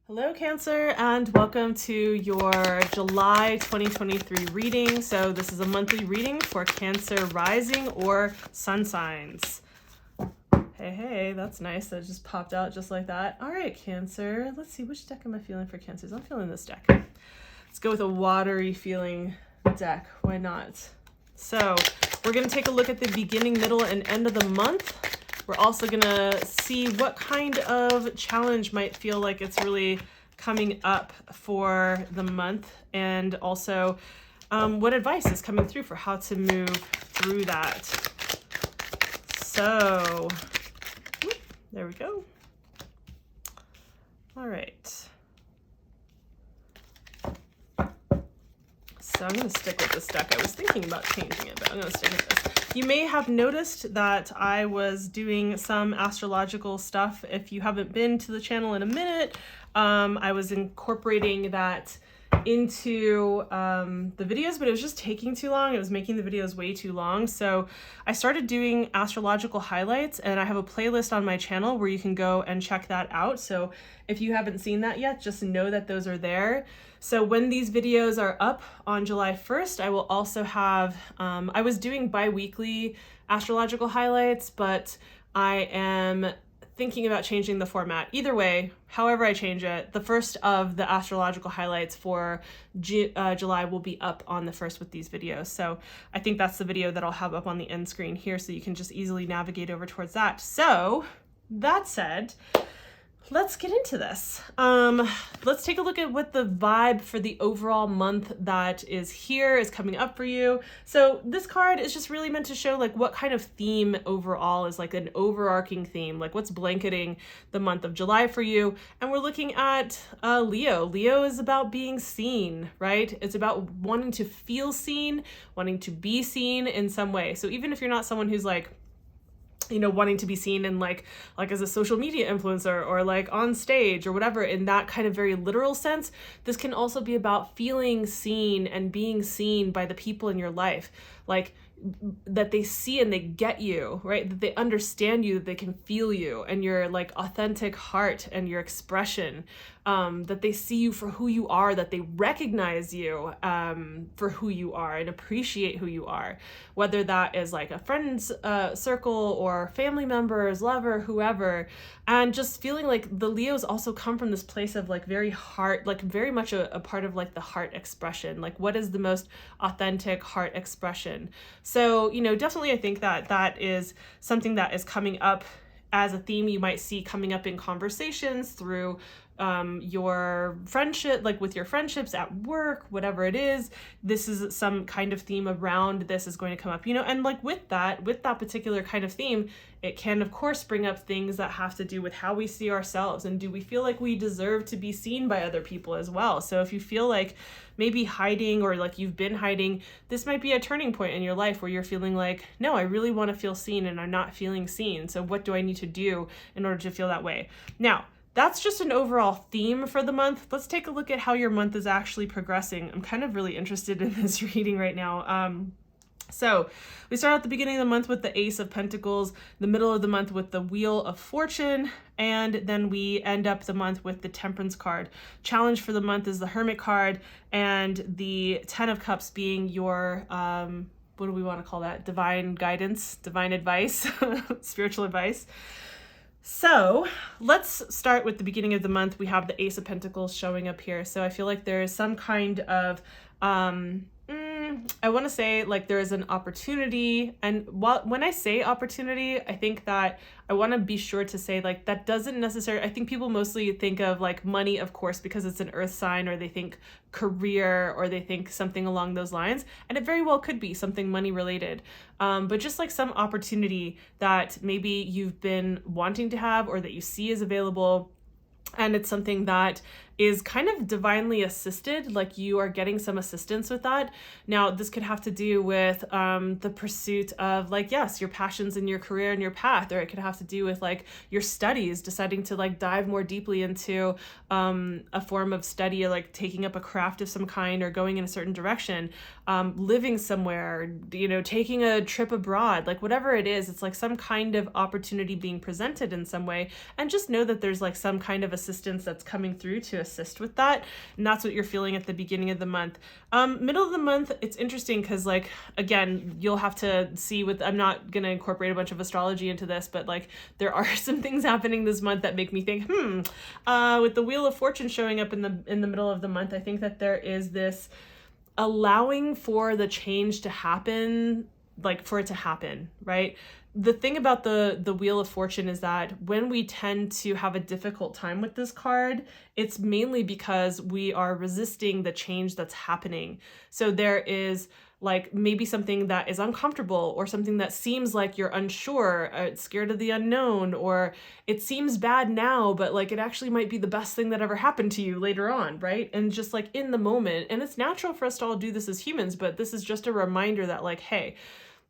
Hello Cancer, and welcome to your July 2023 reading. So this is a monthly reading for Cancer rising or sun signs. Hey, that's nice. That just popped out just like that. All right, Cancer. Let's see, which deck am I feeling for Cancers? I'm feeling this deck. Let's go with a watery feeling deck. Why not? So we're going to take a look at the beginning, middle, and end of the month. We're also going to see what kind of challenge might feel like it's really coming up for the month, and also what advice is coming through for how to move through that. So, there we go. All right. So I'm going to stick with this deck. I was thinking about changing it, but I'm going to stick with this. You may have noticed that I was doing some astrological stuff. If you haven't been to the channel in a minute, I was incorporating that into the videos, but it was just taking too long. It was making the videos way too long. So I started doing astrological highlights, and I have a playlist on my channel where you can go and check that out. So if you haven't seen that yet, just know that those are there. So when these videos are up on July 1st, I will also have, I was doing bi-weekly astrological highlights, but I am thinking about changing the format. Either way, however I change it, the first of the astrological highlights for July will be up on the 1st with these videos. So I think that's the video that I'll have up on the end screen here, so you can just easily navigate over towards that. So that said, let's get into this. Let's take a look at what the vibe for the overall month that is coming up for you. So this card is just really meant to show like what kind of theme overall is, like an overarching theme, like what's blanketing the month of July for you. And we're looking at Leo. Leo is about being seen, right? It's about wanting to feel seen, wanting to be seen in some way. So even if you're not someone who's like, you know, wanting to be seen in like as a social media influencer or like on stage or whatever, in that kind of very literal sense, this can also be about feeling seen and being seen by the people in your life, like that they see and they get you, right? That they understand you, that they can feel you and your like authentic heart and your expression, that they see you for who you are, that they recognize you for who you are and appreciate who you are, whether that is like a friend's circle or family members, lover, whoever. And just feeling like the Leos also come from this place of like very heart, like very much a part of like the heart expression, like what is the most authentic heart expression. So, you know, definitely I think that that is something that is coming up as a theme you might see coming up in conversations through your friendship, like with your friendships at work, whatever it is. This is some kind of theme around this is going to come up, you know, and like with that particular kind of theme, it can of course bring up things that have to do with how we see ourselves and do we feel like we deserve to be seen by other people as well. So if you feel like maybe hiding or like you've been hiding, this might be a turning point in your life where you're feeling like, no, I really want to feel seen and I'm not feeling seen. So what do I need to do in order to feel that way? Now, that's just an overall theme for the month. Let's take a look at how your month is actually progressing. I'm kind of really interested in this reading right now. So we start at the beginning of the month with the Ace of Pentacles, the middle of the month with the Wheel of Fortune, and then we end up the month with the Temperance card. Challenge for the month is the Hermit card, and the 10 of Cups being your, what do we want to call that? Divine guidance, divine advice, spiritual advice. So let's start with the beginning of the month. We have the Ace of Pentacles showing up here. So I feel like there is some kind of, I want to say like there is an opportunity. And when I say opportunity, I think that I want to be sure to say like that doesn't necessarily, I think people mostly think of like money, of course, because it's an earth sign, or they think career, or they think something along those lines. And it very well could be something money related. But just like some opportunity that maybe you've been wanting to have or that you see is available. And it's something that is kind of divinely assisted, like you are getting some assistance with that. Now, this could have to do with the pursuit of like, yes, your passions in your career and your path, or it could have to do with like your studies, deciding to like dive more deeply into a form of study, or like taking up a craft of some kind, or going in a certain direction, living somewhere, you know, taking a trip abroad, like whatever it is, it's like some kind of opportunity being presented in some way. And just know that there's like some kind of assistance that's coming through to assist with that. And that's what you're feeling at the beginning of the month. Middle of the month, it's interesting because like, again, you'll have to see with, I'm not going to incorporate a bunch of astrology into this, but like there are some things happening this month that make me think, with the Wheel of Fortune showing up in the middle of the month, I think that there is this allowing for the change to happen, like for it to happen, right? The thing about the Wheel of Fortune is that when we tend to have a difficult time with this card, it's mainly because we are resisting the change that's happening. So there is like maybe something that is uncomfortable, or something that seems like you're unsure, scared of the unknown, or it seems bad now, but like it actually might be the best thing that ever happened to you later on, right? And just like in the moment, and it's natural for us to all do this as humans, but this is just a reminder that like, hey,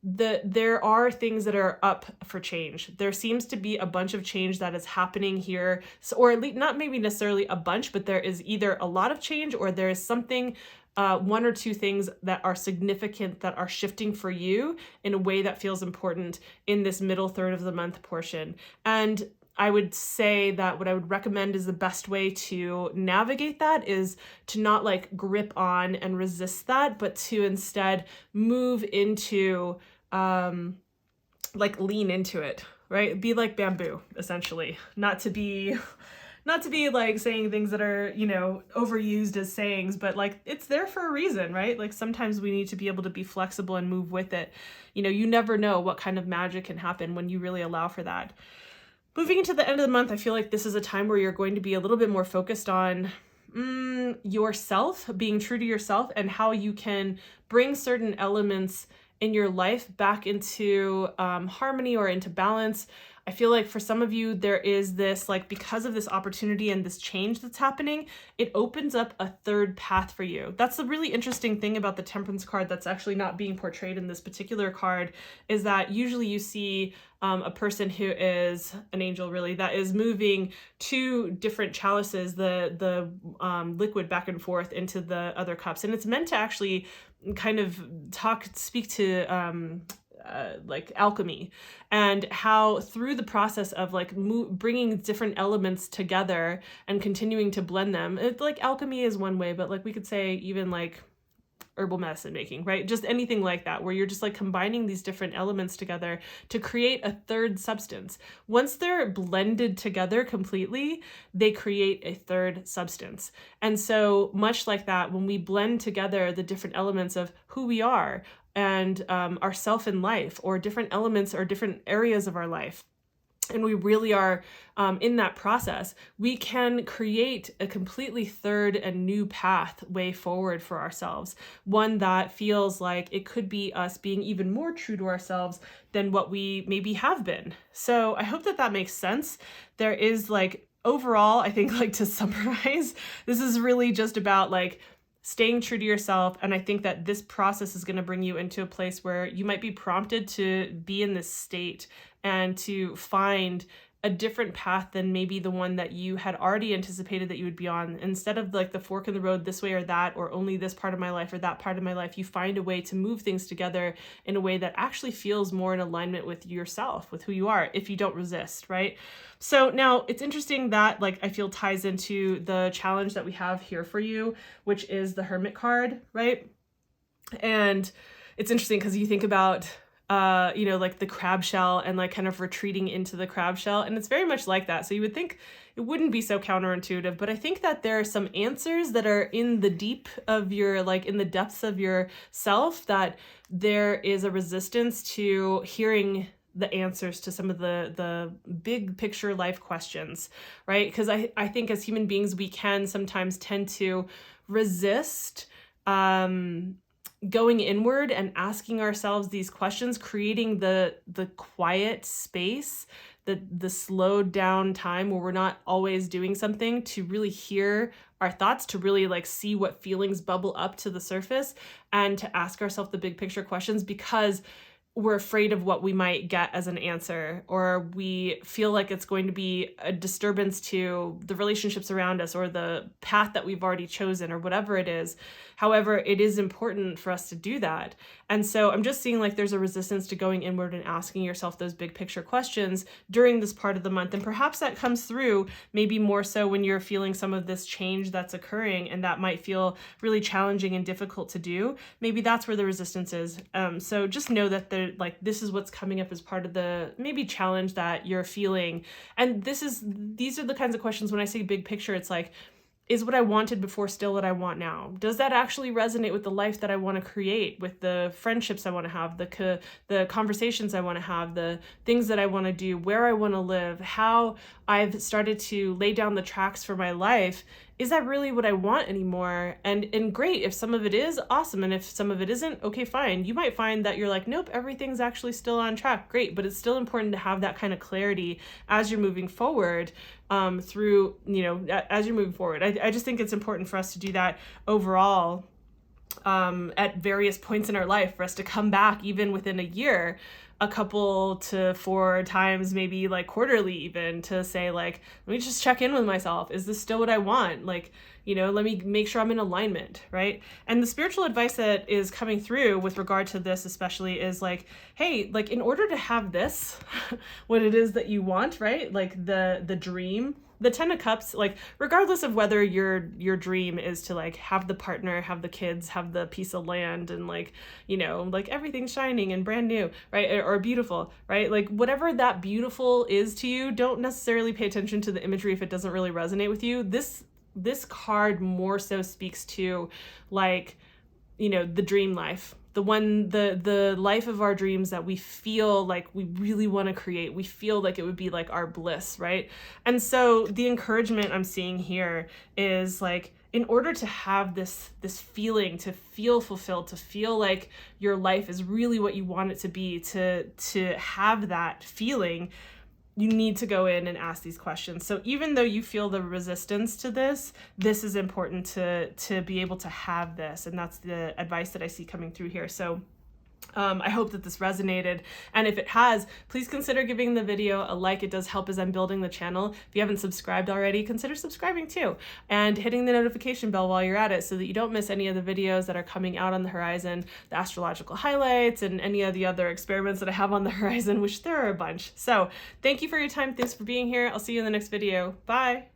there are things that are up for change. There seems to be a bunch of change that is happening here. So, or at least not maybe necessarily a bunch, but there is either a lot of change, or there is something, one or two things that are significant that are shifting for you in a way that feels important in this middle third of the month portion. And I would say that what I would recommend is the best way to navigate that is to not like grip on and resist that, but to instead move into, like lean into it, right? Be like bamboo, essentially. Not to be like saying things that are, you know, overused as sayings, but like it's there for a reason, right? Like sometimes we need to be able to be flexible and move with it. You know, you never know what kind of magic can happen when you really allow for that. Moving into the end of the month, I feel like this is a time where you're going to be a little bit more focused on yourself, being true to yourself, and how you can bring certain elements in your life back into harmony or into balance. I feel like for some of you, there is this, like, because of this opportunity and this change that's happening, it opens up a third path for you. That's the really interesting thing about the Temperance card that's actually not being portrayed in this particular card, is that usually you see a person who is an angel, really, that is moving two different chalices, the liquid back and forth into the other cups. And it's meant to actually kind of speak to like alchemy, and how through the process of like bringing different elements together and continuing to blend them, it's like alchemy is one way, but like we could say even like herbal medicine making, right? Just anything like that, where you're just like combining these different elements together to create a third substance. Once they're blended together completely, they create a third substance. And so much like that, when we blend together the different elements of who we are and our self in life, or different elements or different areas of our life, and we really are in that process, we can create a completely third and new pathway forward for ourselves. One that feels like it could be us being even more true to ourselves than what we maybe have been. So I hope that that makes sense. There is like, overall, I think, like, to summarize, this is really just about like staying true to yourself. And I think that this process is going to bring you into a place where you might be prompted to be in this state and to find a different path than maybe the one that you had already anticipated that you would be on. Instead of like the fork in the road, this way or that, or only this part of my life or that part of my life, you find a way to move things together in a way that actually feels more in alignment with yourself, with who you are, if you don't resist, right? So now it's interesting that, like, I feel ties into the challenge that we have here for you, which is the Hermit card, right? And it's interesting because you think about you know, like the crab shell and like kind of retreating into the crab shell. And it's very much like that. So you would think it wouldn't be so counterintuitive, but I think that there are some answers that are in the deep of your, like in the depths of your self, that there is a resistance to hearing the answers to some of the big picture life questions, right? Because I think as human beings, we can sometimes tend to resist going inward and asking ourselves these questions, creating the quiet space the slowed down time where we're not always doing something to really hear our thoughts, to really like see what feelings bubble up to the surface, and to ask ourselves the big picture questions, because we're afraid of what we might get as an answer, or we feel like it's going to be a disturbance to the relationships around us or the path that we've already chosen, or whatever it is. However, it is important for us to do that. And so I'm just seeing like there's a resistance to going inward and asking yourself those big picture questions during this part of the month. And perhaps that comes through maybe more so when you're feeling some of this change that's occurring, and that might feel really challenging and difficult to do. Maybe that's where the resistance is. So just know that like this is what's coming up as part of the maybe challenge that you're feeling. And these are the kinds of questions, when I say big picture, it's like, is what I wanted before still what I want now? Does that actually resonate with the life that I want to create, with the friendships I want to have, the conversations I want to have, the things that I want to do, where I want to live, how I've started to lay down the tracks for my life? Is that really what I want anymore? And great, if some of it is, awesome. And if some of it isn't, okay, fine. You might find that you're like, nope, everything's actually still on track. Great, but it's still important to have that kind of clarity as you're moving forward, through, as you're moving forward. I just think it's important for us to do that overall, at various points in our life, for us to come back even within a year, a couple to 4 times, maybe like quarterly even, to say like, let me just check in with myself. Is this still what I want? Like, let me make sure I'm in alignment, right? And the spiritual advice that is coming through with regard to this especially is like, hey, like in order to have this, what it is that you want, right? Like the dream, the 10 of Cups, like regardless of whether your dream is to like have the partner, have the kids, have the piece of land, and like, like everything's shining and brand new, right? Or beautiful, right? Like whatever that beautiful is to you, don't necessarily pay attention to the imagery if it doesn't really resonate with you. This card more so speaks to like, the dream life, the life of our dreams that we feel like we really want to create. We feel like it would be like our bliss, right? And so the encouragement I'm seeing here is like, in order to have this feeling, to feel fulfilled, to feel like your life is really what you want it to be, to have that feeling, you need to go in and ask these questions. So even though you feel the resistance to this is important to be able to have this. And that's the advice that I see coming through here. So I hope that this resonated. And if it has, please consider giving the video a like. It does help as I'm building the channel. If you haven't subscribed already, consider subscribing too, and hitting the notification bell while you're at it so that you don't miss any of the videos that are coming out on the horizon, the astrological highlights, and any of the other experiments that I have on the horizon, which there are a bunch. So thank you for your time. Thanks for being here. I'll see you in the next video. Bye.